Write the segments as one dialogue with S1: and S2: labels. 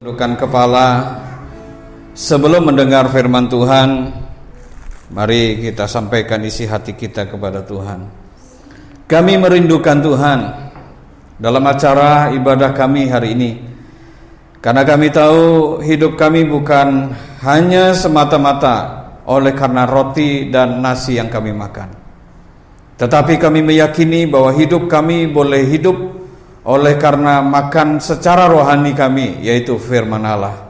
S1: Tundukkan kepala sebelum mendengar firman Tuhan. Mari kita sampaikan isi hati kita kepada Tuhan. Kami merindukan Tuhan dalam acara ibadah kami hari ini, karena kami tahu hidup kami bukan hanya semata-mata oleh karena roti dan nasi yang kami makan, tetapi kami meyakini bahwa hidup kami boleh hidup oleh karena makan secara rohani kami, yaitu firman Allah,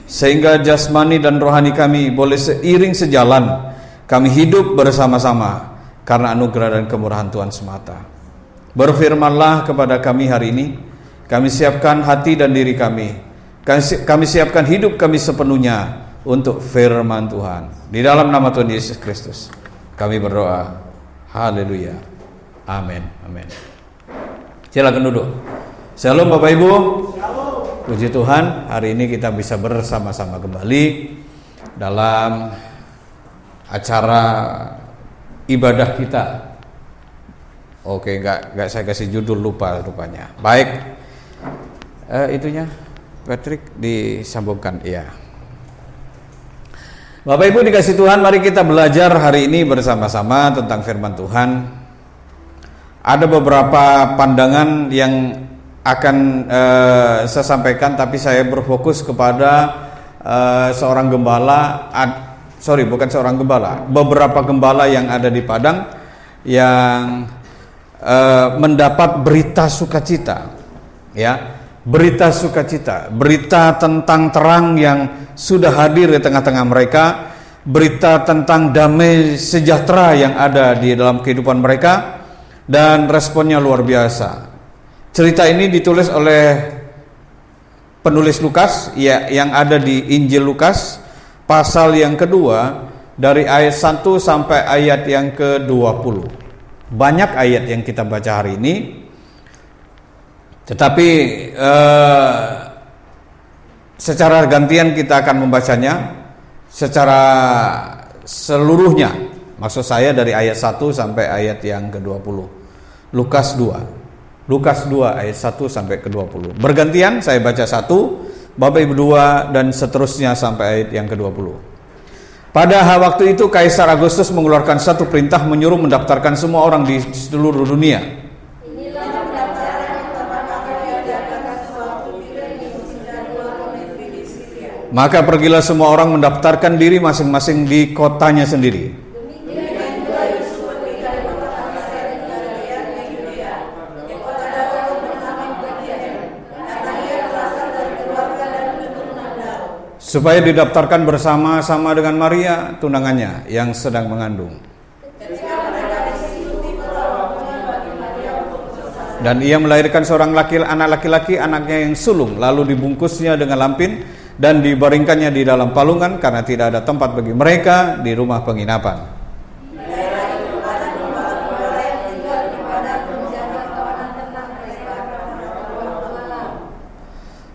S1: sehingga jasmani dan rohani kami boleh seiring sejalan. Kami hidup bersama-sama karena anugerah dan kemurahan Tuhan semata. Berfirmanlah kepada kami hari ini. Kami siapkan hati dan diri kami. Kami siapkan hidup kami sepenuhnya untuk firman Tuhan. Di dalam nama Tuhan Yesus Kristus kami berdoa. Haleluya. Amin. Amin. Silakan duduk. Shalom Bapak Ibu. Puji Tuhan, hari ini kita bisa bersama-sama kembali dalam acara ibadah kita. Oke, enggak saya kasih judul, lupa rupanya. Baik. Itunya Patrick disambungkan, iya. Bapak Ibu dikasih Tuhan, mari kita belajar hari ini bersama-sama tentang firman Tuhan. Ada beberapa pandangan yang akan saya sampaikan, tapi saya berfokus kepada seorang gembala, bukan seorang gembala, beberapa gembala yang ada di Padang yang mendapat berita sukacita, ya, berita sukacita, berita tentang terang yang sudah hadir di tengah-tengah mereka, berita tentang damai sejahtera yang ada di dalam kehidupan mereka. Dan responnya luar biasa. Cerita ini ditulis oleh penulis Lukas, ya, yang ada di Injil Lukas pasal yang kedua dari ayat 1 sampai ayat yang ke-20. Banyak ayat yang kita baca hari ini, tetapi secara gantian kita akan membacanya secara seluruhnya. Maksud saya dari ayat 1 sampai ayat yang ke-20. Lukas 2 ayat 1 sampai ke-20. Bergantian saya baca 1, Bapak Ibu 2, dan seterusnya sampai ayat yang ke-20. Pada waktu itu Kaisar Agustus mengeluarkan satu perintah menyuruh mendaftarkan semua orang di seluruh dunia.
S2: Inilah pendaftaran yang pertama kali diadakan sewaktu Pilih diusir dari luar negeri di Syria.
S1: Maka pergilah semua orang mendaftarkan diri masing-masing di kotanya sendiri. Supaya didaftarkan bersama-sama dengan Maria, tunangannya yang sedang mengandung. Dan ia melahirkan seorang anak laki-laki, anaknya yang sulung, lalu dibungkusnya dengan lampin dan dibaringkannya di dalam palungan karena tidak ada tempat bagi mereka di rumah penginapan.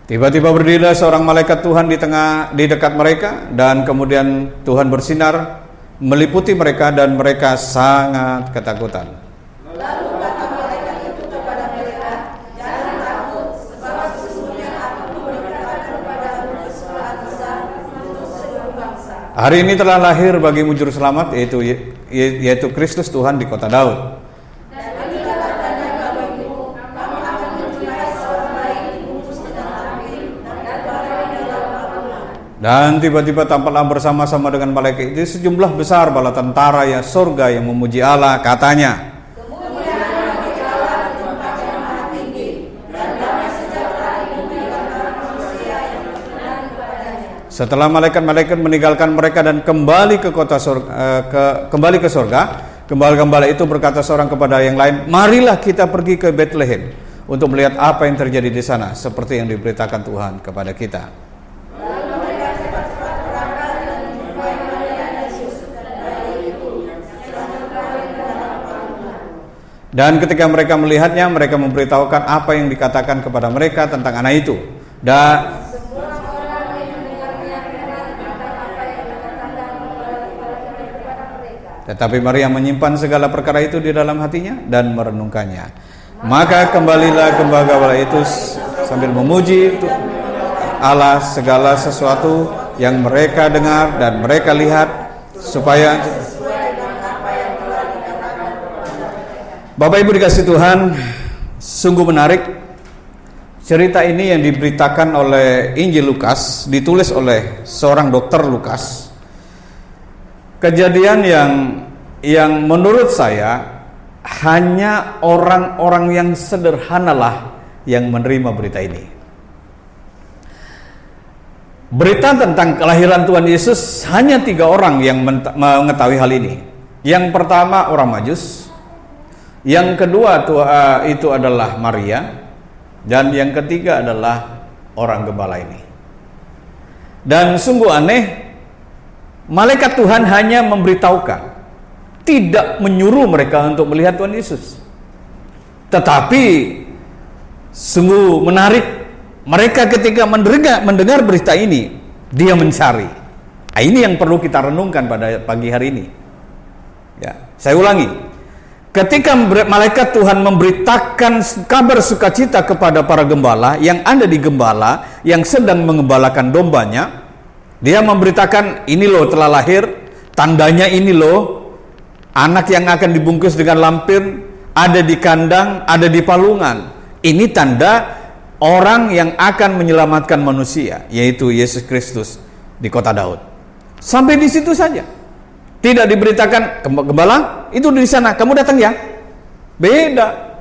S1: Tiba-tiba berdirilah seorang malaikat Tuhan di dekat mereka, dan kemudian Tuhan bersinar meliputi mereka dan mereka sangat ketakutan.
S2: Lalu kata malaikat itu kepada mereka, "Jangan takut, sebab sesungguhnya aku memberitakan kepadamu kesukaan besar untuk seluruh bangsa.
S1: Hari ini telah lahir bagimu juru selamat, yaitu Kristus Tuhan di kota Daud. Dan tiba-tiba tampaklah bersama-sama dengan malaikat itu sejumlah besar bala tentara ya surga yang memuji Allah, katanya. Setelah malaikat-malaikat meninggalkan mereka dan kembali ke kota kembali ke surga, gembala-gembala itu berkata seorang kepada yang lain, "Marilah kita pergi ke Bethlehem untuk melihat apa yang terjadi di sana, seperti yang diberitakan Tuhan kepada kita." Dan ketika mereka melihatnya, mereka memberitahukan apa yang dikatakan kepada mereka tentang anak itu. Dan tetapi Maria menyimpan segala perkara itu di dalam hatinya dan merenungkannya. Maka kembalilah gembala itu sambil memuji Allah segala sesuatu yang mereka dengar dan mereka lihat, supaya Bapak Ibu dikasih Tuhan, sungguh menarik. Cerita ini yang diberitakan oleh Injil Lukas, ditulis oleh seorang dokter Lukas. Kejadian yang menurut saya hanya orang-orang yang sederhanalah yang menerima berita ini. Berita tentang kelahiran Tuhan Yesus hanya 3 orang yang mengetahui hal ini. Yang pertama orang Majus, yang kedua itu adalah Maria, dan yang ketiga adalah orang gembala ini. Dan sungguh aneh, malaikat Tuhan hanya memberitahukan, tidak menyuruh mereka untuk melihat Tuhan Yesus. Tetapi sungguh menarik, mereka ketika mendengar berita ini, dia mencari. Nah, ini yang perlu kita renungkan pada pagi hari ini. Ya, saya ulangi. Ketika malaikat Tuhan memberitakan kabar sukacita kepada para gembala yang ada di gembala yang sedang mengembalakan dombanya, dia memberitakan, ini loh telah lahir, tandanya ini loh, anak yang akan dibungkus dengan lampir, ada di kandang, ada di palungan. Ini tanda orang yang akan menyelamatkan manusia, yaitu Yesus Kristus di kota Daud. Sampai di situ saja. Tidak diberitakan, gembala itu di sana, kamu datang ya. Beda.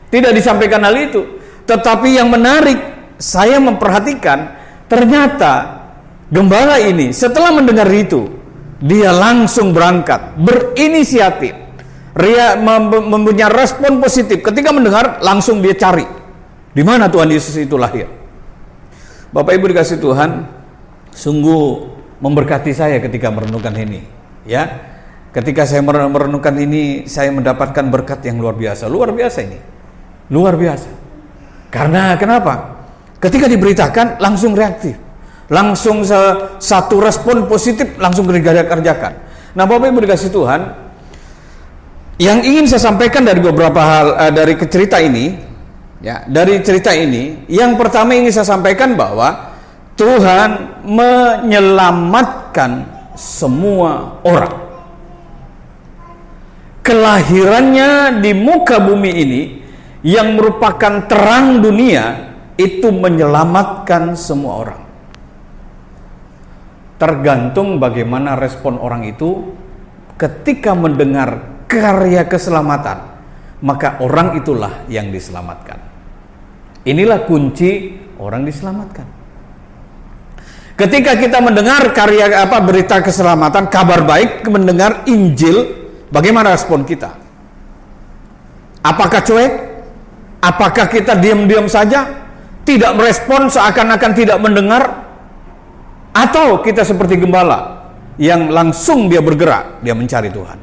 S1: Tidak disampaikan hal itu. Tetapi yang menarik, saya memperhatikan, ternyata gembala ini setelah mendengar itu, dia langsung berangkat, berinisiatif. Dia mempunyai respon positif. Ketika mendengar, langsung dia cari di mana Tuhan Yesus itu lahir. Bapak Ibu dikasih Tuhan, sungguh memberkati saya ketika merenungkan ini. Ya, ketika saya merenungkan ini, saya mendapatkan berkat yang luar biasa. Luar biasa ini, luar biasa. Karena kenapa? Ketika diberitakan langsung reaktif, langsung satu respon positif langsung dikerjakan. Nah, Bapak Ibu dikasih Tuhan, yang ingin saya sampaikan dari beberapa hal dari cerita ini, ya, dari cerita ini, yang pertama ingin saya sampaikan bahwa Tuhan menyelamatkan semua orang. Kelahirannya di muka bumi ini yang merupakan terang dunia itu menyelamatkan semua orang. Tergantung bagaimana respon orang itu ketika mendengar karya keselamatan, maka orang itulah yang diselamatkan. Inilah kunci orang diselamatkan. Ketika kita mendengar berita keselamatan, kabar baik, mendengar Injil, bagaimana respon kita? Apakah cuek? Apakah kita diam-diam saja, tidak merespon, seakan-akan tidak mendengar? Atau kita seperti gembala yang langsung dia bergerak, dia mencari Tuhan?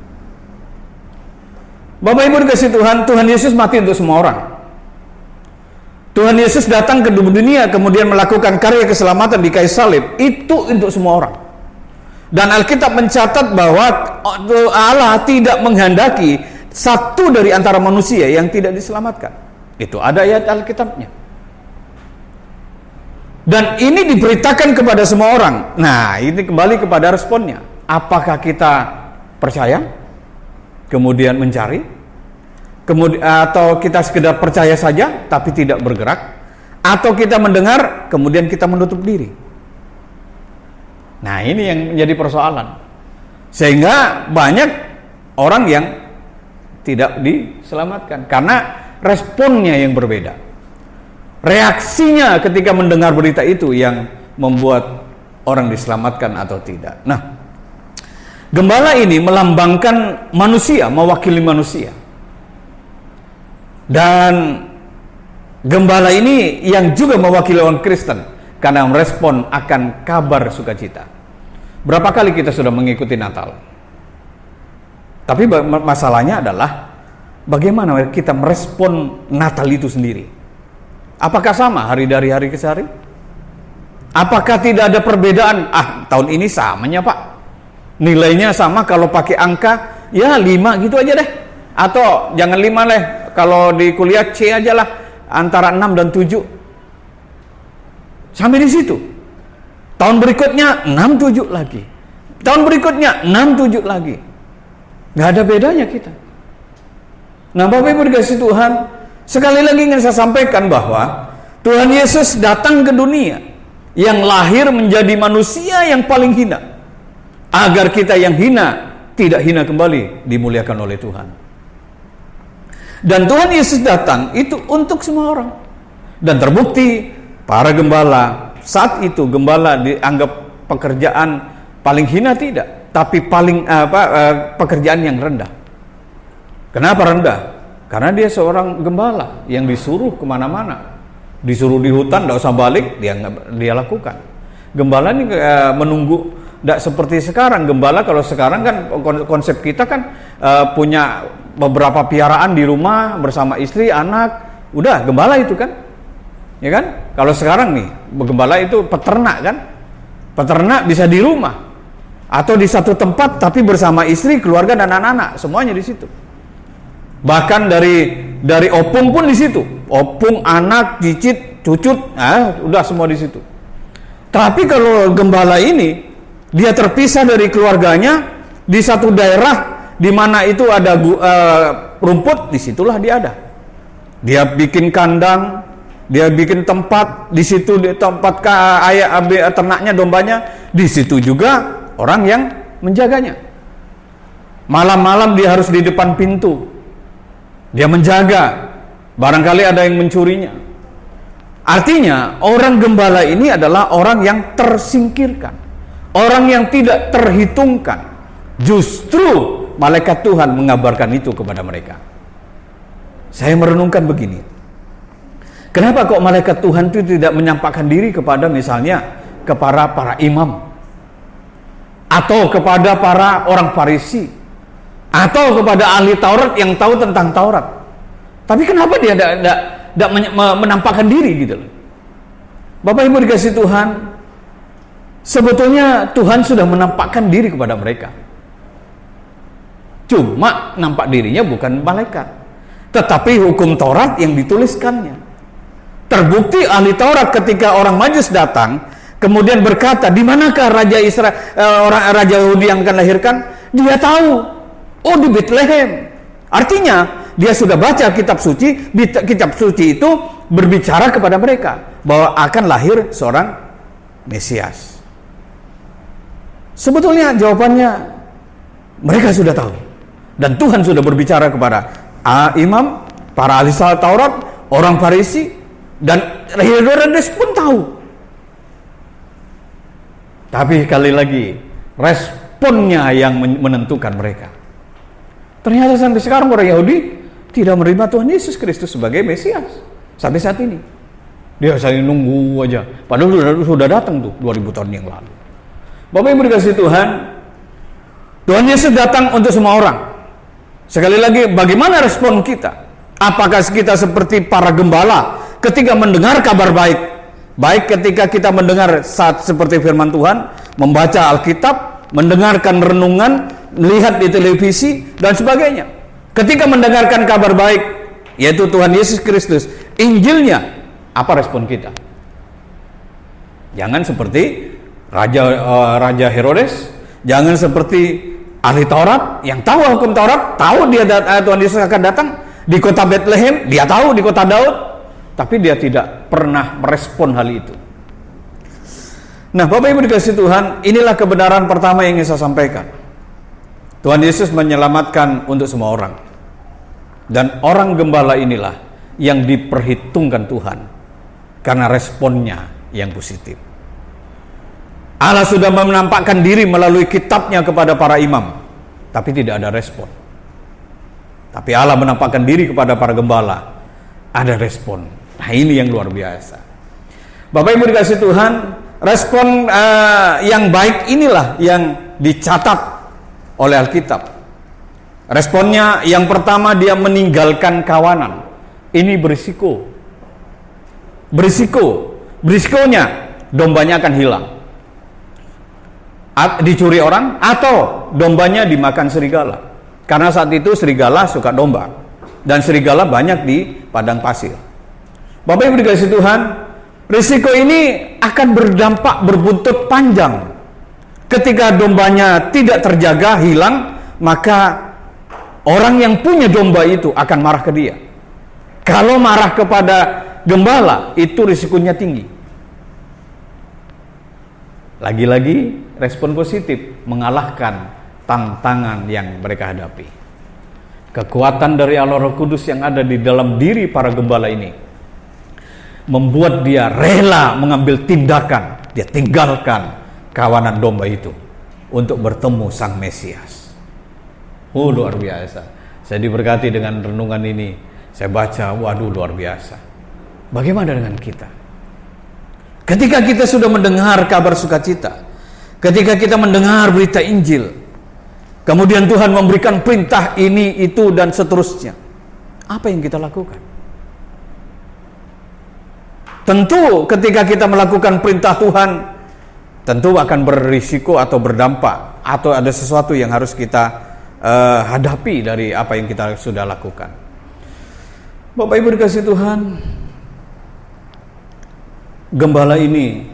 S1: Bapak Ibu dikasih Tuhan, Tuhan Yesus mati untuk semua orang. Tuhan Yesus datang ke dunia, kemudian melakukan karya keselamatan di kayu salib, itu untuk semua orang. Dan Alkitab mencatat bahwa Allah tidak menghendaki satu dari antara manusia yang tidak diselamatkan. Itu ada ayat Alkitabnya. Dan ini diberitakan kepada semua orang. Nah, ini kembali kepada responnya. Apakah kita percaya, kemudian mencari? Atau kita sekedar percaya saja tapi tidak bergerak, atau kita mendengar kemudian kita menutup diri. Nah, ini yang menjadi persoalan, sehingga banyak orang yang tidak diselamatkan karena responnya yang berbeda. Reaksinya ketika mendengar berita itu yang membuat orang diselamatkan atau tidak. Nah, gembala ini melambangkan manusia, mewakili manusia. Dan gembala ini yang juga mewakili orang Kristen karena merespon akan kabar sukacita. Berapa kali kita sudah mengikuti Natal? Tapi masalahnya adalah bagaimana kita merespon Natal itu sendiri. Apakah sama hari dari hari ke hari? Apakah tidak ada perbedaan? Tahun ini samanya Pak, nilainya sama, kalau pakai angka ya 5 gitu aja deh. Atau jangan 5 deh, kalau di kuliah C aja lah, antara 6 dan 7. Sampai di situ. Tahun berikutnya 6-7 lagi. Tahun berikutnya 6-7 lagi. Nggak ada bedanya kita. Nah, Bapak Ibu dikasih Tuhan, sekali lagi ingin saya sampaikan bahwa Tuhan Yesus datang ke dunia yang lahir menjadi manusia yang paling hina, agar kita yang hina tidak hina kembali, dimuliakan oleh Tuhan. Dan Tuhan Yesus datang itu untuk semua orang. Dan terbukti para gembala saat itu, gembala dianggap pekerjaan paling hina tidak, tapi paling pekerjaan yang rendah. Kenapa rendah? Karena dia seorang gembala yang disuruh kemana-mana, disuruh di hutan, tidak usah balik, dia lakukan. Gembala ini menunggu, tidak seperti sekarang. Gembala kalau sekarang kan konsep kita kan punya beberapa piaraan di rumah bersama istri, anak, udah gembala itu kan, ya kan? Kalau sekarang nih, gembala itu peternak kan, peternak bisa di rumah atau di satu tempat tapi bersama istri, keluarga dan anak-anak, semuanya di situ. Bahkan dari opung pun di situ, opung, anak, cicit, cucut, udah semua di situ. Tapi kalau gembala ini dia terpisah dari keluarganya di satu daerah di mana itu ada rumput, disitulah dia ada. Dia bikin kandang, dia bikin tempat di situ, di tempat ternaknya, dombanya, di situ juga orang yang menjaganya. Malam-malam dia harus di depan pintu. Dia menjaga, barangkali ada yang mencurinya. Artinya orang gembala ini adalah orang yang tersingkirkan, orang yang tidak terhitungkan. Justru malaikat Tuhan mengabarkan itu kepada mereka. Saya merenungkan begini, kenapa kok malaikat Tuhan itu tidak menyampaikan diri kepada misalnya kepada para imam, atau kepada para orang Farisi, atau kepada ahli Taurat yang tahu tentang Taurat? Tapi kenapa dia tidak menampakkan diri gitu loh? Bapak Ibu dikasih Tuhan, sebetulnya Tuhan sudah menampakkan diri kepada mereka. Cuma nampak dirinya bukan malaikat, tetapi hukum Taurat yang dituliskannya. Terbukti ahli Taurat ketika orang Majus datang, kemudian berkata, di manakah Raja Israel, orang Raja Yahudi yang akan lahirkan? Dia tahu. Oh, di Bethlehem. Artinya dia sudah baca kitab suci. Kitab suci itu berbicara kepada mereka bahwa akan lahir seorang Mesias. Sebetulnya jawabannya mereka sudah tahu, dan Tuhan sudah berbicara kepada imam, para ahli Taurat, orang Farisi, dan Herodes pun tahu. Tapi sekali lagi responnya yang menentukan mereka. Ternyata sampai sekarang orang Yahudi tidak menerima Tuhan Yesus Kristus sebagai Mesias sampai saat ini. Dia saling nunggu aja, padahal sudah datang tuh 2000 tahun yang lalu. Bapak Ibu dikasih Tuhan, Tuhan Yesus datang untuk semua orang. Sekali lagi, bagaimana respon kita? Apakah kita seperti para gembala ketika mendengar kabar baik? Baik ketika kita mendengar saat seperti firman Tuhan, membaca Alkitab, mendengarkan renungan, melihat di televisi dan sebagainya. Ketika mendengarkan kabar baik, yaitu Tuhan Yesus Kristus, Injilnya, apa respon kita? Jangan seperti Raja Herodes, jangan seperti ahli Taurat yang tahu hukum Taurat, tahu Tuhan Yesus akan datang di kota Bethlehem, dia tahu di kota Daud, tapi dia tidak pernah merespon hal itu. Nah, Bapak Ibu dikasih Tuhan, inilah kebenaran pertama yang ingin saya sampaikan. Tuhan Yesus menyelamatkan untuk semua orang. Dan orang gembala inilah yang diperhitungkan Tuhan karena responnya yang positif. Allah sudah menampakkan diri melalui kitabnya kepada para imam, tapi tidak ada respon. Tapi Allah menampakkan diri kepada para gembala, ada respon. Nah, ini yang luar biasa. Bapak Ibu dikasih Tuhan, respon yang baik inilah yang dicatat oleh Alkitab. Responnya yang pertama, dia meninggalkan kawanan. Ini berisiko. Berisikonya dombanya akan hilang, dicuri orang, atau dombanya dimakan serigala. Karena saat itu serigala suka domba, dan serigala banyak di padang pasir. Bapak Ibu dikasih Tuhan, Risiko ini akan berdampak berbuntut panjang. Ketika dombanya tidak terjaga, hilang, maka orang yang punya domba itu akan marah ke dia. Kalau marah kepada gembala, itu risikonya tinggi. Lagi-lagi respon positif mengalahkan tantangan yang mereka hadapi. Kekuatan dari Allah Roh Kudus yang ada di dalam diri para gembala ini membuat dia rela mengambil tindakan. Dia tinggalkan kawanan domba itu untuk bertemu Sang Mesias. Luar biasa. Saya diberkati dengan renungan ini. Saya baca, waduh luar biasa. Bagaimana dengan kita? Ketika kita sudah mendengar kabar sukacita, ketika kita mendengar berita Injil, kemudian Tuhan memberikan perintah ini, itu, dan seterusnya, apa yang kita lakukan? Tentu ketika kita melakukan perintah Tuhan, tentu akan berisiko atau berdampak, atau ada sesuatu yang harus kita hadapi dari apa yang kita sudah lakukan. Bapak Ibu dikasih Tuhan, gembala ini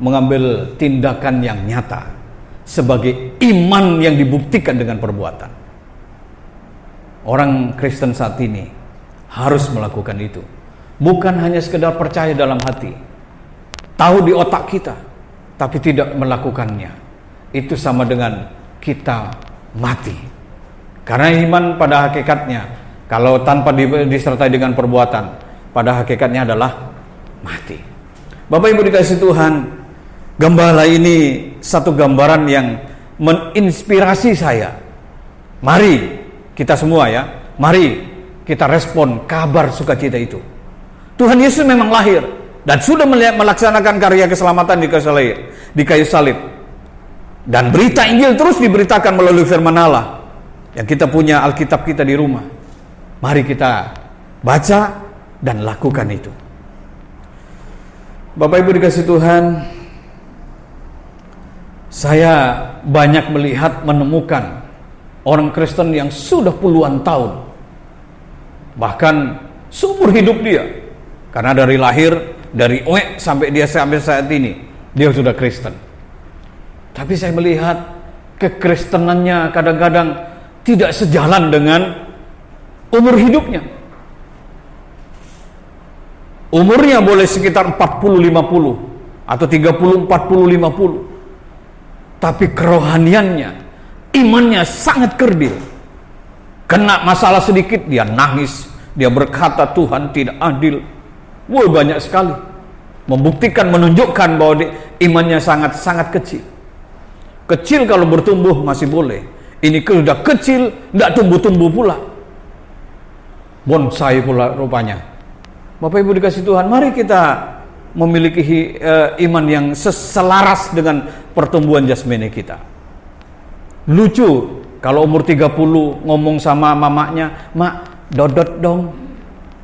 S1: mengambil tindakan yang nyata sebagai iman yang dibuktikan dengan perbuatan. Orang Kristen saat ini harus melakukan itu. Bukan hanya sekedar percaya dalam hati, tahu di otak kita, tapi tidak melakukannya. Itu sama dengan kita mati. Karena iman pada hakikatnya, kalau tanpa disertai dengan perbuatan, pada hakikatnya adalah mati. Bapak Ibu dikasih Tuhan, gembala ini satu gambaran yang menginspirasi saya. Mari kita semua ya, mari kita respon kabar sukacita itu. Tuhan Yesus memang lahir dan sudah melaksanakan karya keselamatan di kayu salib. Dan berita Injil terus diberitakan melalui firman Allah. Yang kita punya Alkitab kita di rumah. Mari kita baca dan lakukan itu. Bapak Ibu dikasih Tuhan, saya banyak melihat, menemukan orang Kristen yang sudah puluhan tahun, bahkan seumur hidup dia, karena dari lahir, dari sampai dia sampai saat ini, dia sudah Kristen. Tapi saya melihat kekristenannya kadang-kadang tidak sejalan dengan umur hidupnya. Umurnya boleh sekitar 40-50 atau 30-40-50. Tapi kerohaniannya, imannya sangat kerdil. Kena masalah sedikit dia nangis, dia berkata Tuhan tidak adil. Wah, banyak sekali. Membuktikan, menunjukkan bahwa imannya sangat-sangat kecil. Kecil kalau bertumbuh masih boleh. Ini sudah kecil, tidak tumbuh-tumbuh pula. Bonsai pula rupanya. Bapak Ibu dikasih Tuhan, mari kita memiliki iman yang selaras dengan pertumbuhan jasmani kita. Lucu kalau umur 30 ngomong sama mamanya, "Mak, dodot dong."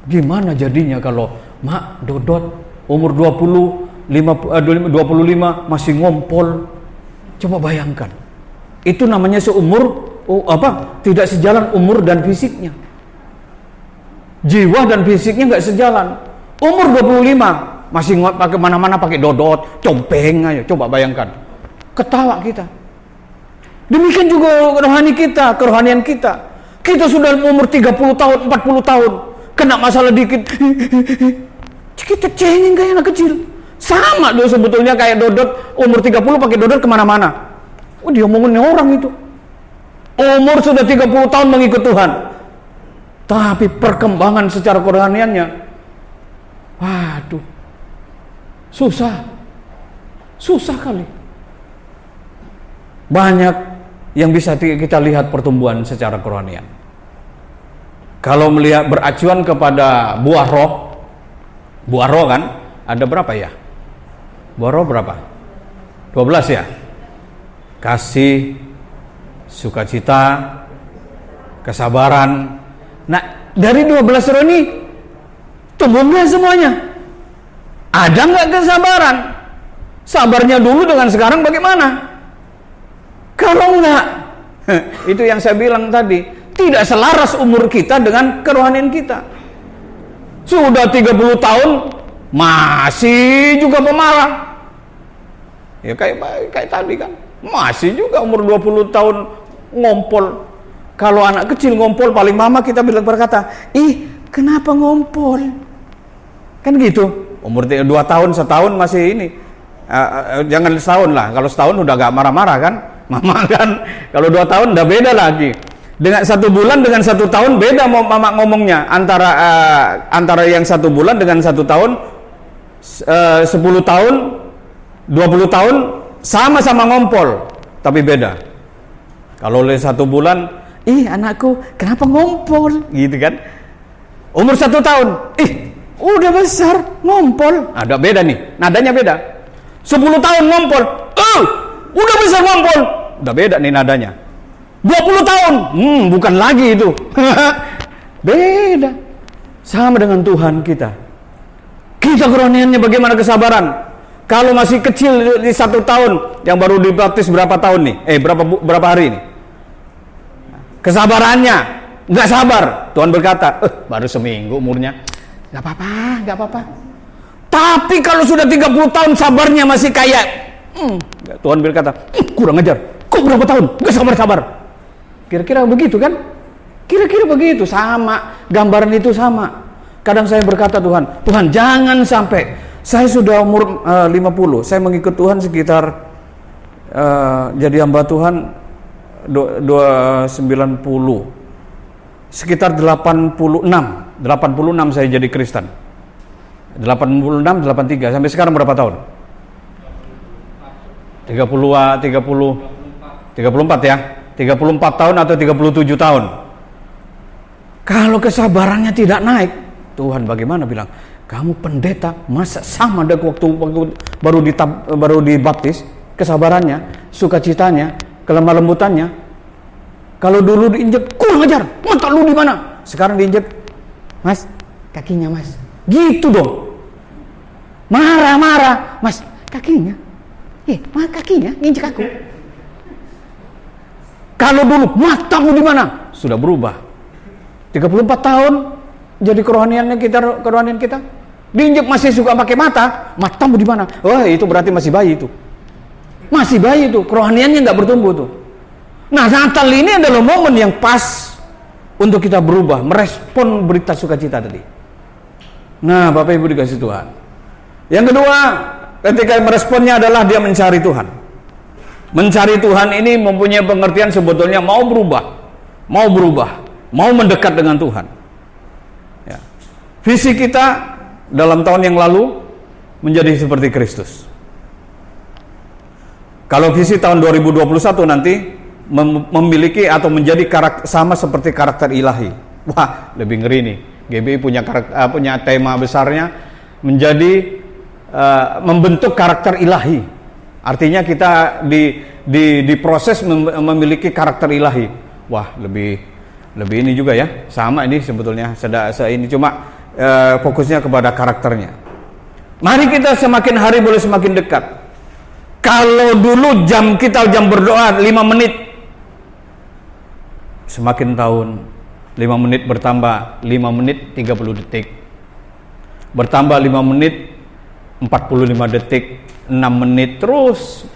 S1: Gimana jadinya kalau mak dodot? Umur 25 masih ngompol. Coba bayangkan. Itu namanya seumur tidak sejalan umur dan fisiknya. Jiwa dan fisiknya nggak sejalan. Umur 25 masih pakai mana-mana pakai dodot, compeng aja. Coba bayangkan. Ketawa kita. Demikian juga rohani kita, kerohanian kita. Kita sudah umur 30 tahun, 40 tahun, kena masalah dikit, kita cengeng kayak anak kecil. Sama dong sebetulnya kayak dodot, umur 30 pakai dodot kemana-mana. Dia ngomongin orang itu. Umur sudah 30 tahun mengikut Tuhan. Tapi perkembangan secara kerohaniannya, waduh, susah kali. Banyak yang bisa kita lihat pertumbuhan secara kerohanian. Kalau melihat beracuan kepada buah roh kan, ada berapa ya? Buah roh berapa? 12 ya? Kasih, sukacita, kesabaran. Nah, dari 12 roh ini tumbuh nggak semuanya? Ada nggak kesabaran? Sabarnya dulu dengan sekarang bagaimana? Kalau enggak, itu yang saya bilang tadi, tidak selaras umur kita dengan kerohanian kita. Sudah 30 tahun masih juga pemarah. Ya kayak tadi kan, masih juga umur 20 tahun ngompol. Kalau anak kecil ngompol, paling mama kita bilang berkata, ih kenapa ngompol? Kan gitu. Umur 2 tahun, setahun masih ini. Jangan setahun lah. Kalau setahun udah gak marah-marah kan, mama kan. Kalau 2 tahun udah beda lagi. Dengan 1 bulan dengan 1 tahun beda mama ngomongnya. Antara yang 1 bulan dengan 1 tahun, 10 tahun, 20 tahun sama-sama ngompol, tapi beda. Kalau oleh 1 bulan, ih anakku kenapa ngompol, gitu kan. Umur 1 tahun, ih udah besar ngompol, ada beda nih, nadanya beda. 10 tahun ngompol, udah besar ngompol, udah beda nih nadanya. 20 tahun, bukan lagi itu. Beda. Sama dengan Tuhan kita. Kita kerohaniannya bagaimana kesabaran? Kalau masih kecil di 1 tahun, yang baru dibaptis berapa tahun nih? Berapa hari nih? Kesabarannya nggak sabar. Tuhan berkata, baru seminggu umurnya, nggak apa-apa. Tapi kalau sudah 30 tahun sabarnya masih kayak, Tuhan berkata, kurang ajar. Kok berapa tahun? Nggak sabar. Kira-kira begitu kan? Kira-kira begitu, sama. Gambaran itu sama. Kadang saya berkata, Tuhan jangan sampai. Saya sudah umur 50. Saya mengikut Tuhan sekitar jadi hamba Tuhan 90. Sekitar 86 saya jadi Kristen. 86, 83. Sampai sekarang berapa tahun? 34 ya. 34 tahun atau 37 tahun. Kalau kesabarannya tidak naik, Tuhan bagaimana bilang? Kamu pendeta, masa sama ada waktu baru dibaptis, kesabarannya, sukacitanya, kelemah lembutannya. Kalau dulu diinjek, kurang ajar, mata lu di mana? Sekarang diinjek, Mas, kakinya Mas. Gitu dong. Marah-marah, Mas, kakinya. Kakinya nginjek aku. Kalau dulu, matamu di mana? Sudah berubah. 34 tahun jadi kerohanian kita. Diinjek masih suka pakai matamu di mana? Wah, itu berarti masih bayi itu. Masih bayi itu, kerohaniannya nggak bertumbuh tuh. Nah, Natal ini adalah momen yang pas untuk kita berubah, merespon berita sukacita tadi. Nah, Bapak Ibu dikasih Tuhan. Yang kedua, ketika meresponnya adalah dia mencari Tuhan. Mencari Tuhan ini mempunyai pengertian sebetulnya mau berubah, mau mendekat dengan Tuhan. Ya. Visi kita dalam tahun yang lalu menjadi seperti Kristus. Kalau visi tahun 2021 nanti memiliki atau menjadi sama seperti karakter ilahi. Wah, lebih ngeri nih. GBI punya tema besarnya menjadi membentuk karakter ilahi. Artinya kita diproses memiliki karakter ilahi. Wah, lebih ini juga ya. Sama ini sebetulnya. Ini cuma fokusnya kepada karakternya. Mari kita semakin hari boleh semakin dekat. Kalau dulu jam berdoa 5 menit, semakin tahun 5 menit bertambah 5 menit 30 detik, bertambah 5 menit 45 detik, 6 menit, terus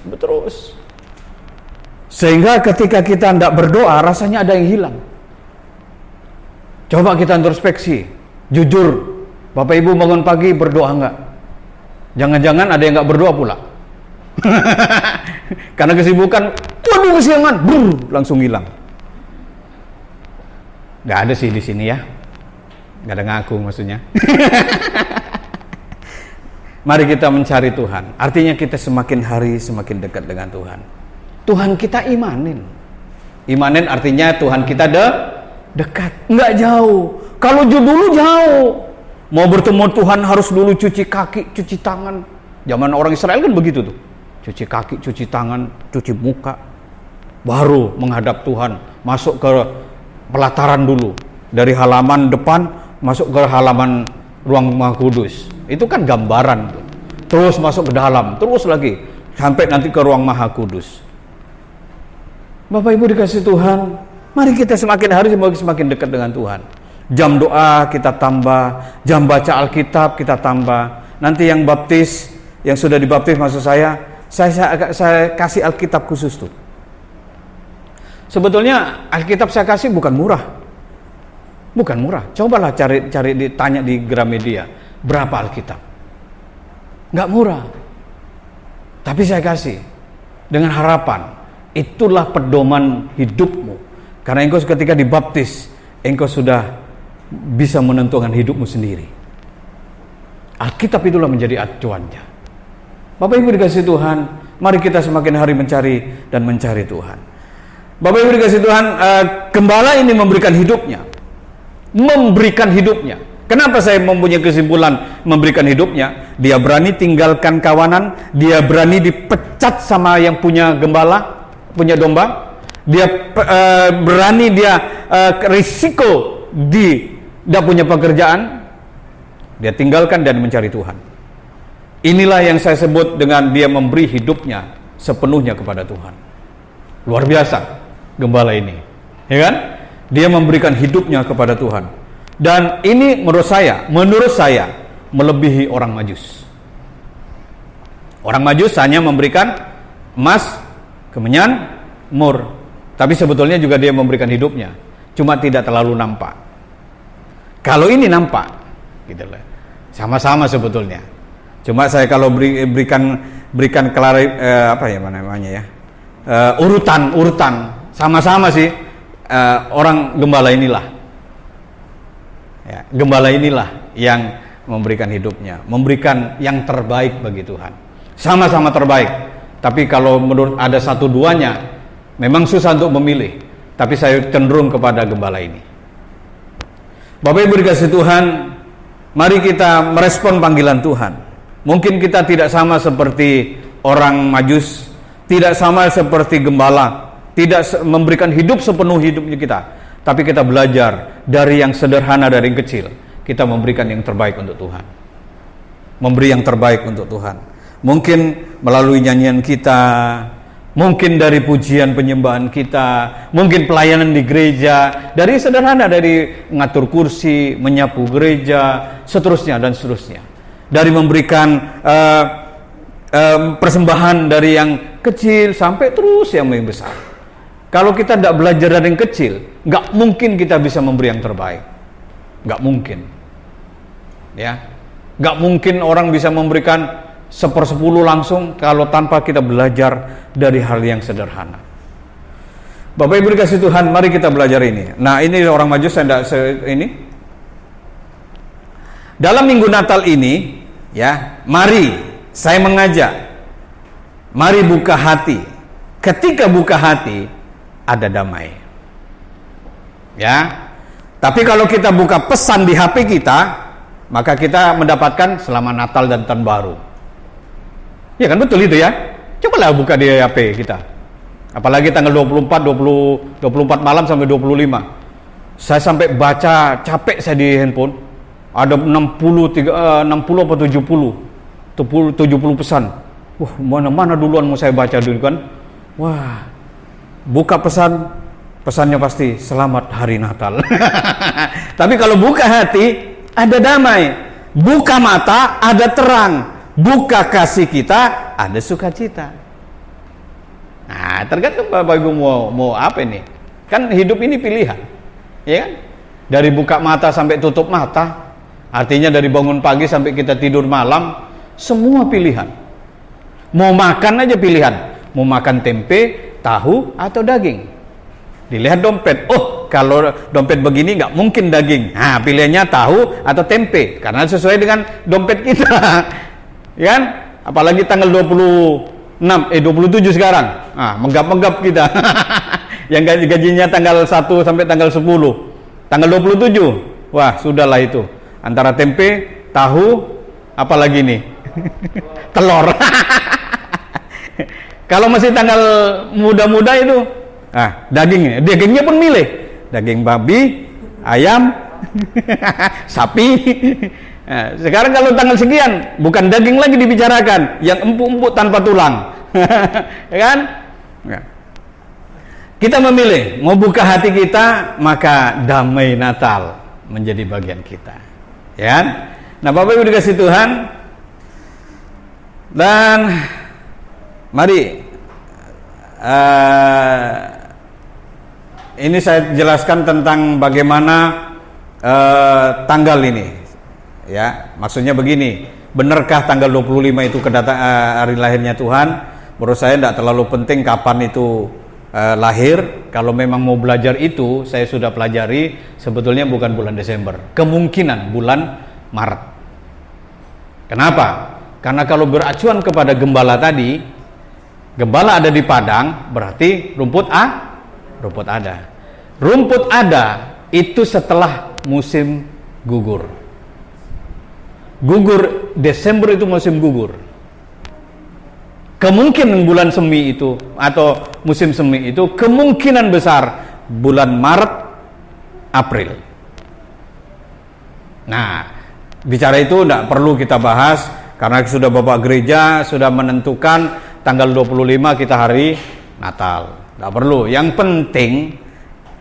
S1: sehingga ketika kita tidak berdoa rasanya ada yang hilang. Coba kita introspeksi, jujur, Bapak Ibu bangun pagi berdoa enggak? Jangan-jangan ada yang enggak berdoa pula. Karena kesibukan, waduh kesiangan, langsung hilang. Gak ada sih di sini ya, gak ada ngaku maksudnya. Mari kita mencari Tuhan. Artinya kita semakin hari semakin dekat dengan Tuhan. Tuhan kita imanin artinya Tuhan kita dekat, nggak jauh. Kalau dulu jauh, mau bertemu Tuhan harus dulu cuci kaki, cuci tangan. Zaman orang Israel kan begitu tuh, cuci kaki, cuci tangan, cuci muka, baru menghadap Tuhan. Masuk ke pelataran dulu, dari halaman depan masuk ke halaman ruang Maha Kudus. Itu kan gambaran tuh. Terus masuk ke dalam, terus lagi sampai nanti ke ruang Maha Kudus. Bapak Ibu dikasih Tuhan, mari kita semakin hari semakin dekat dengan Tuhan. Jam doa kita tambah, jam baca Alkitab kita tambah. nanti yang baptis, yang sudah dibaptis maksud saya kasih Alkitab khusus tuh. Sebetulnya Alkitab saya kasih bukan murah. Bukan murah. Cobalah cari ditanya di Gramedia, berapa Alkitab? Nggak murah. Tapi saya kasih dengan harapan itulah pedoman hidupmu. Karena engkau ketika dibaptis, engkau sudah bisa menentukan hidupmu sendiri. Alkitab itulah menjadi acuannya. Bapak Ibu dikasih Tuhan, mari kita semakin hari mencari Tuhan. Bapak Ibu dikasih Tuhan, gembala ini memberikan hidupnya. Kenapa saya mempunyai kesimpulan memberikan hidupnya? Dia berani tinggalkan kawanan, dia berani dipecat sama yang punya gembala, punya domba. Dia berani risiko tidak punya pekerjaan, dia tinggalkan dan mencari Tuhan. Inilah yang saya sebut dengan dia memberi hidupnya sepenuhnya kepada Tuhan. Luar biasa gembala ini, ya kan? Dia memberikan hidupnya kepada Tuhan. Dan ini menurut saya melebihi orang Majus. Orang Majus hanya memberikan emas, kemenyan, mur. Tapi sebetulnya juga dia memberikan hidupnya, cuma tidak terlalu nampak. Kalau ini nampak, gitu loh. Sama-sama sebetulnya. Cuma saya kalau berikan urutan, sama-sama sih. Orang gembala inilah, ya, gembala inilah yang memberikan hidupnya, memberikan yang terbaik bagi Tuhan. Sama-sama terbaik. Tapi kalau menurut ada satu duanya, memang susah untuk memilih. Tapi saya cenderung kepada gembala ini. Bapak Ibu dikasih Tuhan, mari kita merespon panggilan Tuhan. Mungkin kita tidak sama seperti orang Majus, tidak sama seperti gembala, tidak memberikan hidup sepenuh hidupnya kita, tapi kita belajar dari yang sederhana, dari yang kecil. Kita memberikan yang terbaik untuk Tuhan, memberi yang terbaik untuk Tuhan. Mungkin melalui nyanyian kita, mungkin dari pujian penyembahan kita, mungkin pelayanan di gereja, dari sederhana, dari ngatur kursi, menyapu gereja, seterusnya dan seterusnya. Dari memberikan persembahan dari yang kecil sampai terus yang lebih besar. Kalau kita tidak belajar dari yang kecil, nggak mungkin kita bisa memberi yang terbaik. Nggak mungkin. Ya, nggak mungkin orang bisa memberikan 1/10 langsung kalau tanpa kita belajar dari hal yang sederhana. Bapak Ibu dikasih Tuhan, mari kita belajar ini. Nah, ini orang Majus ini. Dalam minggu Natal ini, ya, mari saya mengajak, mari buka hati. Ketika buka hati, ada damai. Ya. Tapi kalau kita buka pesan di HP kita, maka kita mendapatkan selamat Natal dan Tahun Baru. Ya kan, betul itu ya. Cobalah buka di HP kita. Apalagi tanggal 24 malam sampai 25. Saya sampai baca capek saya di handphone. Ada 60 apa 70 pesan. Wah, mana duluan mau saya baca dulu kan? Wah, buka pesannya pasti selamat hari Natal. Tapi kalau buka hati, ada damai. Buka mata, ada terang. Buka kasih kita, ada sukacita. Nah, tergantung Bapak Ibu mau apa ini. Kan hidup ini pilihan, ya kan? Dari buka mata sampai tutup mata, artinya dari bangun pagi sampai kita tidur malam, semua pilihan. Mau makan aja pilihan. Mau makan tempe, tahu, atau daging. Dilihat dompet. Oh, kalau dompet begini nggak mungkin daging. Nah, pilihannya tahu atau tempe, karena sesuai dengan dompet kita. Ya kan? Apalagi tanggal 27 sekarang. Nah, menggap-menggap kita. Yang gajinya tanggal 1 sampai tanggal 10. Tanggal 27. Wah, sudahlah itu. Antara tempe, tahu, apalagi nih? Telur. Kalau masih tanggal muda-muda itu, dagingnya pun milih. Daging babi, ayam, sapi. Nah, sekarang kalau tanggal sekian, bukan daging lagi dibicarakan, yang empuk-empuk tanpa tulang. Ya kan? Ya. Kita memilih, mau buka hati kita, maka damai Natal menjadi bagian kita. Ya kan? Nah, Bapak Ibu dikasih Tuhan, Dan mari ini saya jelaskan tentang bagaimana tanggal ini, ya. Maksudnya begini, benarkah tanggal 25 itu hari lahirnya Tuhan? Menurut saya tidak terlalu penting kapan itu lahir. Kalau memang mau belajar itu, saya sudah pelajari, sebetulnya bukan bulan Desember, kemungkinan bulan Maret. Kenapa? Karena kalau beracuan kepada gembala tadi, gembala ada di padang, berarti rumput ada. Rumput ada itu setelah musim gugur. Gugur Desember itu musim gugur. Kemungkinan bulan semi itu atau musim semi itu kemungkinan besar bulan Maret, April. Nah, bicara itu tidak perlu kita bahas karena sudah Bapak Gereja sudah menentukan tanggal 25 kita hari Natal. Tidak perlu. Yang penting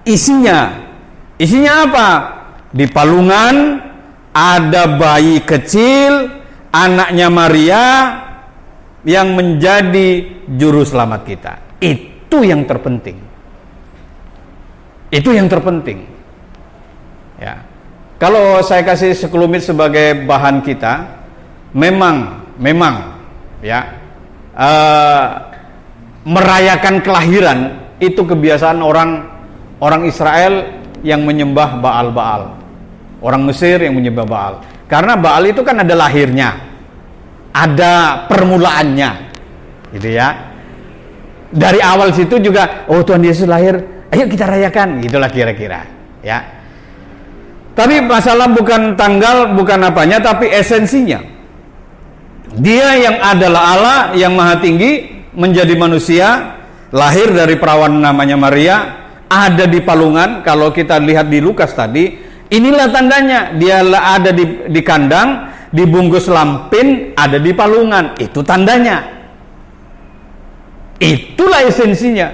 S1: isinya apa? Di palungan ada bayi kecil, anaknya Maria yang menjadi juru selamat kita. Itu yang terpenting. Itu yang terpenting. Ya. Kalau saya kasih sekelumit sebagai bahan kita, memang ya, merayakan kelahiran itu kebiasaan orang Israel yang menyembah Baal. Orang Mesir yang menyembah Baal. Karena Baal itu kan ada lahirnya, ada permulaannya, gitu ya. Dari awal situ juga, oh Tuhan Yesus lahir, ayo kita rayakan, gitulah kira-kira, ya. Tapi masalah bukan tanggal, bukan apanya, tapi esensinya. Dia yang adalah Allah, yang maha tinggi, menjadi manusia, lahir dari perawan namanya Maria, ada di palungan. Kalau kita lihat di Lukas tadi, inilah tandanya, dia ada di kandang, dibungkus lampin, ada di palungan. Itu tandanya. Itulah esensinya,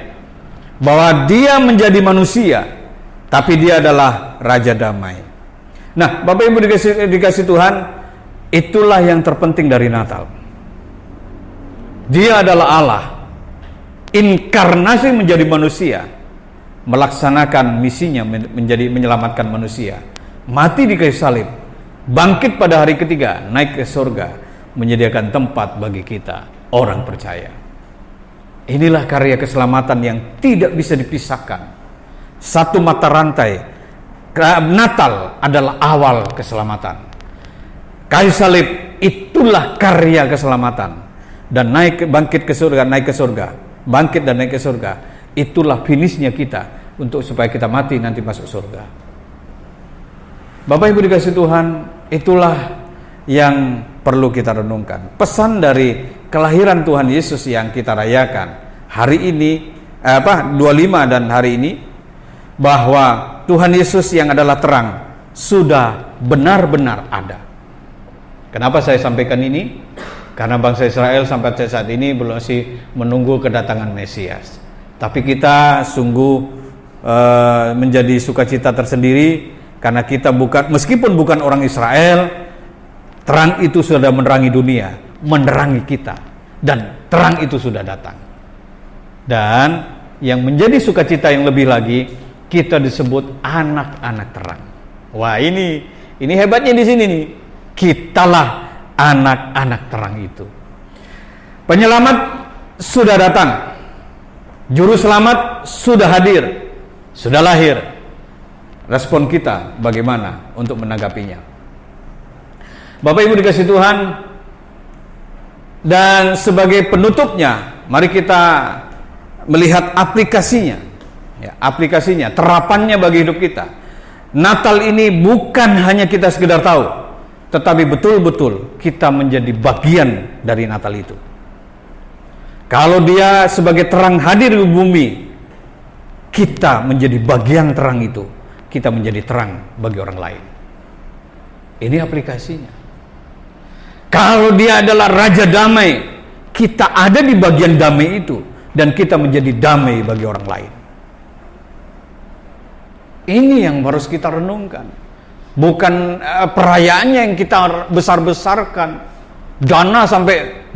S1: bahwa dia menjadi manusia, tapi dia adalah Raja Damai. Nah, Bapak Ibu dikasih Tuhan, itulah yang terpenting dari Natal. Dia adalah Allah, inkarnasi menjadi manusia, melaksanakan misinya menjadi menyelamatkan manusia, mati di kayu salib, bangkit pada hari ketiga, naik ke surga, menyediakan tempat bagi kita orang percaya. Inilah karya keselamatan yang tidak bisa dipisahkan. Satu mata rantai. Natal adalah awal keselamatan. Kayu salib itulah karya keselamatan. Dan bangkit ke surga, naik ke surga. Bangkit dan naik ke surga. Itulah finishnya kita untuk supaya kita mati nanti masuk surga. Bapak Ibu dikasih Tuhan, itulah yang perlu kita renungkan. Pesan dari kelahiran Tuhan Yesus yang kita rayakan hari ini, 25 dan hari ini, bahwa Tuhan Yesus yang adalah terang sudah benar-benar ada. Kenapa saya sampaikan ini? Karena bangsa Israel sampai saat ini belum masih menunggu kedatangan Mesias. Tapi kita sungguh menjadi sukacita tersendiri karena kita meskipun bukan orang Israel, terang itu sudah menerangi dunia, menerangi kita, dan terang itu sudah datang. Dan yang menjadi sukacita yang lebih lagi, kita disebut anak-anak terang. Wah, ini hebatnya di sini nih. Kitalah anak-anak terang itu. Penyelamat sudah datang. Juru selamat sudah hadir. Sudah lahir. Respon kita bagaimana untuk menanggapinya? Bapak Ibu dikasih Tuhan, dan sebagai penutupnya, mari kita melihat aplikasinya. Ya, aplikasinya, terapannya bagi hidup kita. Natal ini bukan hanya kita sekedar tahu, tetapi betul-betul kita menjadi bagian dari Natal itu. Kalau dia sebagai terang hadir di bumi, kita menjadi bagian terang itu. Kita menjadi terang bagi orang lain. Ini aplikasinya. Kalau dia adalah Raja Damai, kita ada di bagian damai itu, dan kita menjadi damai bagi orang lain. Ini yang harus kita renungkan. Bukan perayaannya yang kita besar-besarkan. dana sampai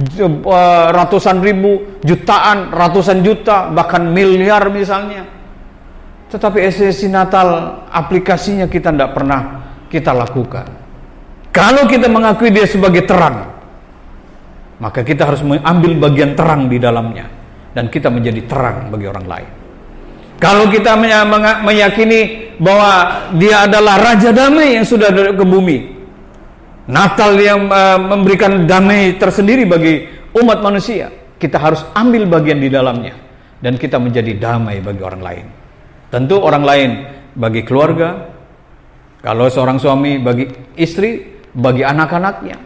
S1: ratusan ribu, jutaan, ratusan juta, bahkan miliar misalnya. Tetapi esensi Natal aplikasinya kita tidak pernah kita lakukan. Kalau kita mengakui dia sebagai terang, maka kita harus mengambil bagian terang di dalamnya, dan kita menjadi terang bagi orang lain. Kalau kita meyakini bahwa dia adalah Raja Damai yang sudah ke bumi, Natal yang memberikan damai tersendiri bagi umat manusia, kita harus ambil bagian di dalamnya, dan kita menjadi damai bagi orang lain. Tentu orang lain bagi keluarga, kalau seorang suami bagi istri, bagi anak-anaknya.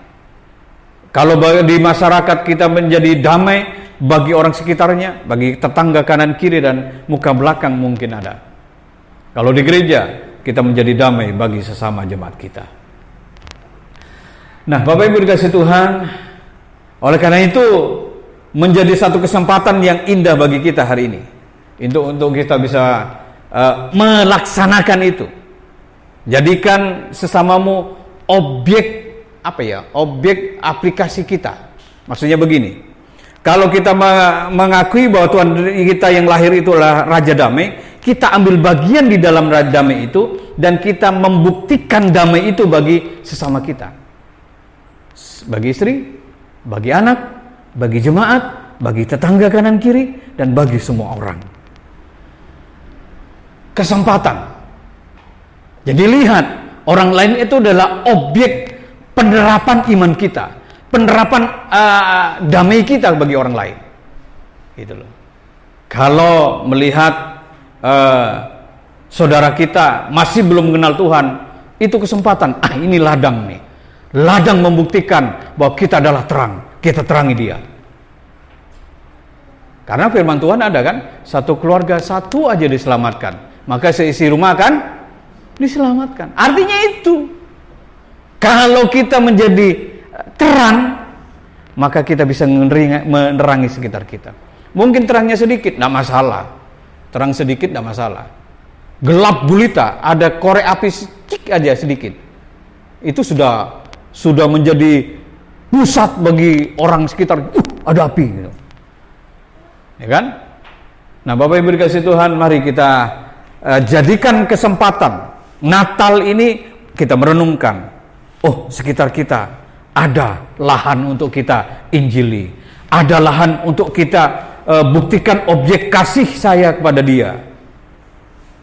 S1: Kalau di masyarakat kita menjadi damai bagi orang sekitarnya, bagi tetangga kanan kiri dan muka belakang mungkin ada. Kalau di gereja, kita menjadi damai bagi sesama jemaat kita. Nah, Bapak Ibu dikasih Tuhan, oleh karena itu menjadi satu kesempatan yang indah bagi kita hari ini untuk kita bisa melaksanakan itu. Jadikan sesamamu objek objek aplikasi kita. Maksudnya begini, kalau kita mengakui bahwa Tuhan kita yang lahir itu adalah Raja Damai, kita ambil bagian di dalam Raja Damai itu, dan kita membuktikan damai itu bagi sesama kita, bagi istri, bagi anak, bagi jemaat, bagi tetangga kanan kiri, dan bagi semua orang. Kesempatan. Jadi lihat, orang lain itu adalah objek penerapan iman kita, penerapan damai kita bagi orang lain. Gitu loh. Kalau melihat saudara kita masih belum mengenal Tuhan, itu kesempatan. Ini ladang nih. Ladang membuktikan bahwa kita adalah terang. Kita terangi dia. Karena firman Tuhan ada kan, satu keluarga satu aja diselamatkan, maka seisi rumah akan diselamatkan. Artinya itu, kalau kita menjadi terang, maka kita bisa menerangi sekitar kita. Mungkin terangnya sedikit, tidak masalah. Terang sedikit, tidak masalah. Gelap gulita, ada korek api cik aja sedikit, itu sudah menjadi pusat bagi orang sekitar. Ada api, gitu. Ya kan? Nah, Bapak Ibu dikasih Tuhan, mari kita jadikan kesempatan Natal ini kita merenungkan. Oh, sekitar kita ada lahan untuk kita injili, ada lahan untuk kita buktikan objek kasih saya kepada dia.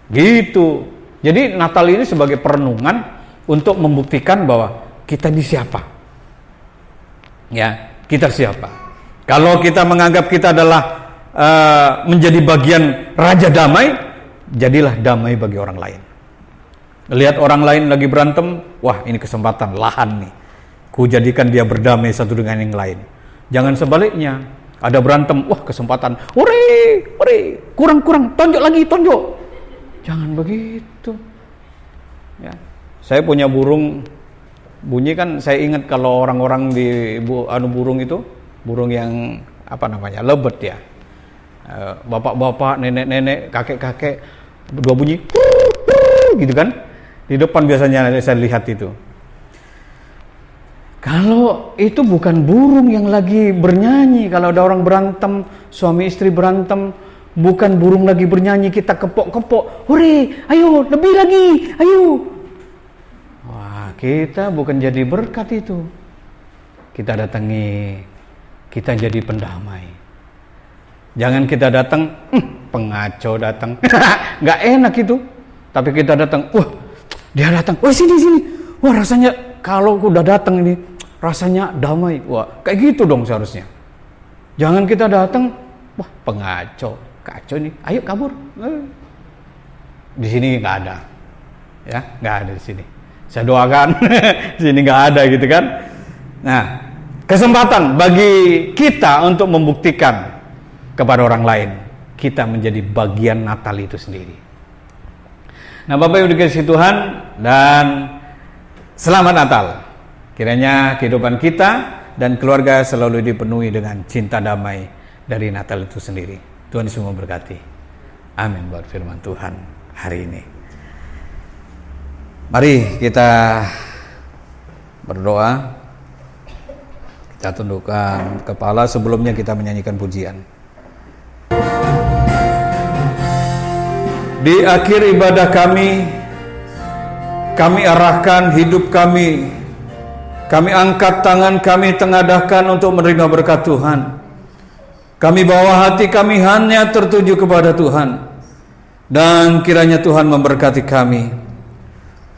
S1: Gitu. Jadi Natal ini sebagai perenungan untuk membuktikan bahwa kita ini siapa. Ya, kita siapa. Kalau kita menganggap kita adalah menjadi bagian Raja Damai, jadilah damai bagi orang lain. Lihat orang lain lagi berantem, wah ini kesempatan, lahan nih, ku jadikan dia berdamai satu dengan yang lain. Jangan sebaliknya, ada berantem, wah kesempatan, hore, kurang, tonjok lagi, tonjok. Jangan begitu. Ya, saya punya burung, bunyi kan, saya ingat kalau orang-orang di burung itu, burung yang lebet ya, bapak-bapak, nenek-nenek, kakek-kakek, dua bunyi, gitu kan. Di depan biasanya saya lihat itu. Kalau itu bukan burung yang lagi bernyanyi, kalau ada orang berantem, suami istri berantem, bukan burung lagi bernyanyi, kita kepok-kepok, hore, ayo, lebih lagi, ayo. Wah, kita bukan jadi berkat itu. Kita datangi, kita jadi pendamai. Jangan kita datang, pengaco datang, nggak enak itu. Tapi kita datang, wah, dia datang, wah sini, wah rasanya kalau udah datang ini rasanya damai, wah kayak gitu dong seharusnya. Jangan kita datang, wah kacau nih, ayo kabur. Di sini nggak ada, ya nggak ada di sini. Saya doakan, di sini nggak ada gitu kan. Nah, kesempatan bagi kita untuk membuktikan kepada orang lain, kita menjadi bagian Natal itu sendiri. Nah, Bapak Ibu dikasih Tuhan, dan selamat Natal. Kiranya kehidupan kita dan keluarga selalu dipenuhi dengan cinta damai dari Natal itu sendiri. Tuhan Yesus memberkati. Amin buat firman Tuhan hari ini. Mari kita berdoa. Kita tundukkan kepala, sebelumnya kita menyanyikan pujian. Di akhir ibadah kami arahkan hidup kami angkat tangan, kami tengadahkan untuk menerima berkat Tuhan. Kami bawa hati kami hanya tertuju kepada Tuhan, dan kiranya Tuhan memberkati kami.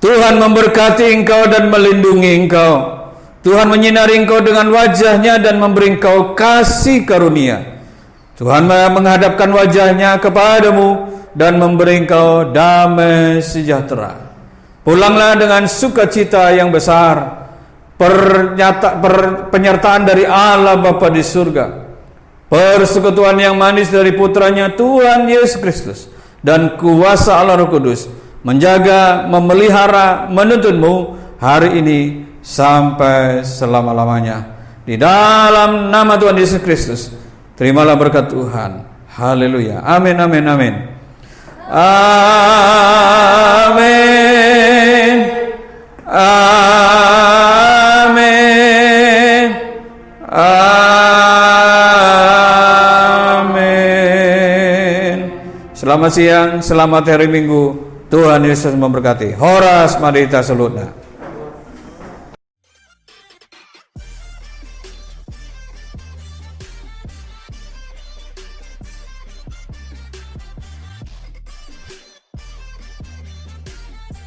S1: Tuhan memberkati engkau dan melindungi engkau. Tuhan menyinari engkau dengan wajah-Nya dan memberi engkau kasih karunia. Tuhan menghadapkan wajah-Nya kepadamu dan memberi engkau damai sejahtera. Pulanglah dengan sukacita yang besar, penyertaan dari Allah Bapa di surga, persekutuan yang manis dari Putranya Tuhan Yesus Kristus, dan kuasa Allah Roh Kudus menjaga, memelihara, menuntunmu hari ini sampai selama-lamanya. Di dalam nama Tuhan Yesus Kristus, terimalah berkat Tuhan. Haleluya. Amin, amin, amin. Amin. Amin. Amin. Selamat siang, selamat hari Minggu. Tuhan Yesus memberkati. Horas Madita Selutna.